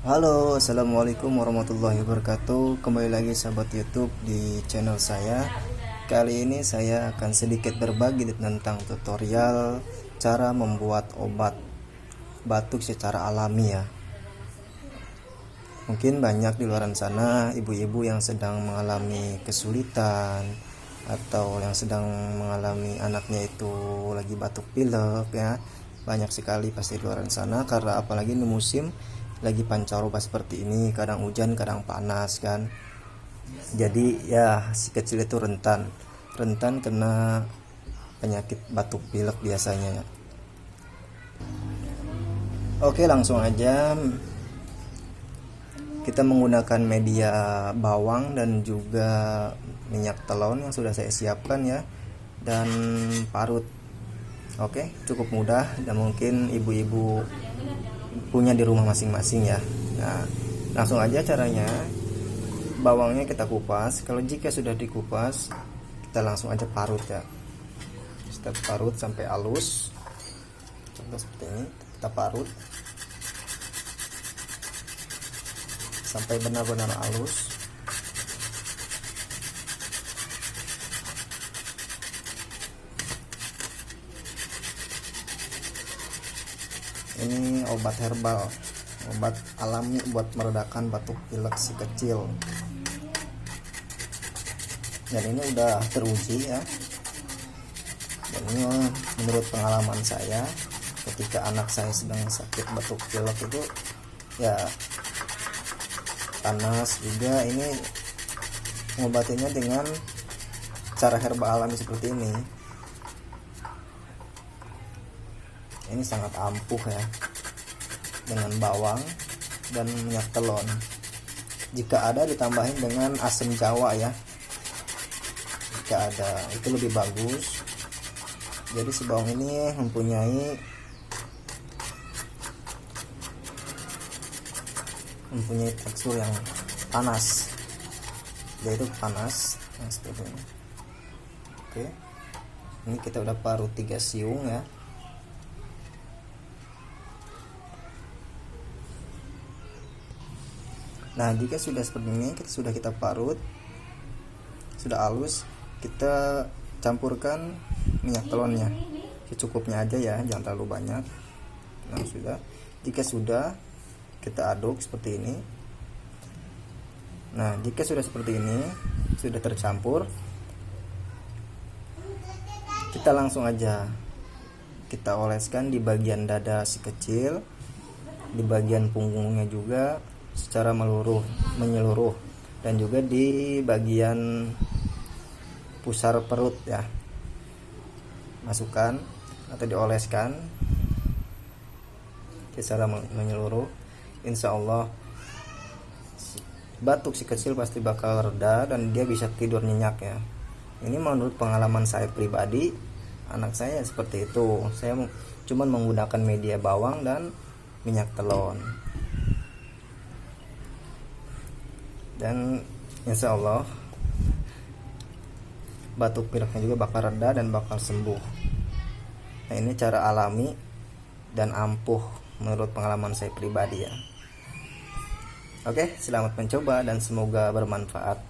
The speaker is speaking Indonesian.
Halo, assalamualaikum warahmatullahi wabarakatuh. Kembali lagi sahabat YouTube di channel saya. Kali ini saya akan sedikit berbagi tentang tutorial cara membuat obat batuk secara alami ya. Mungkin banyak di luar sana ibu-ibu yang sedang mengalami kesulitan atau yang sedang mengalami anaknya itu lagi batuk pilek ya. Banyak sekali pasti di luar sana, karena apalagi di musim lagi pancaroba seperti ini, kadang hujan kadang panas kan. Jadi ya si kecil itu rentan kena penyakit batuk pilek biasanya ya. Oke, langsung aja kita menggunakan media bawang dan juga minyak telon yang sudah saya siapkan ya, dan parut. Oke, cukup mudah dan mungkin ibu-ibu punya di rumah masing-masing ya. Nah, langsung aja caranya. Bawangnya kita kupas. Kalau jika sudah dikupas, kita langsung aja parut ya. Kita parut sampai halus. Contoh seperti ini, kita parut sampai benar-benar halus. Ini obat herbal, obat alami buat meredakan batuk pilek si kecil. Dan ini udah teruji ya. Dan ini menurut pengalaman saya, ketika anak saya sedang sakit batuk pilek itu ya panas juga, ini mengobatinya dengan cara herbal alami seperti ini. Ini sangat ampuh ya, dengan bawang dan minyak telon. Jika ada ditambahin dengan asam jawa ya, jika ada itu lebih bagus. Jadi si bawang ini mempunyai tekstur yang panas, yaitu panas nah, seperti ini. Oke, ini kita udah parut 3 siung ya. Nah, jika sudah seperti ini, kita parut, sudah halus, kita campurkan minyak telonnya secukupnya aja ya, jangan terlalu banyak. Nah, jika sudah, kita aduk seperti ini. Nah, jika sudah seperti ini, sudah tercampur, kita langsung aja kita oleskan di bagian dada si kecil, di bagian punggungnya juga secara menyeluruh, dan juga di bagian pusar perut ya. Masukkan atau dioleskan secara menyeluruh. Insya Allah batuk si kecil pasti bakal reda dan dia bisa tidur nyenyak ya. Ini menurut pengalaman saya pribadi, anak saya seperti itu. Saya cuma menggunakan media bawang dan minyak telon, dan insya Allah batuk pileknya juga bakal reda dan bakal sembuh. Nah, ini cara alami dan ampuh menurut pengalaman saya pribadi ya. Oke, selamat mencoba dan semoga bermanfaat.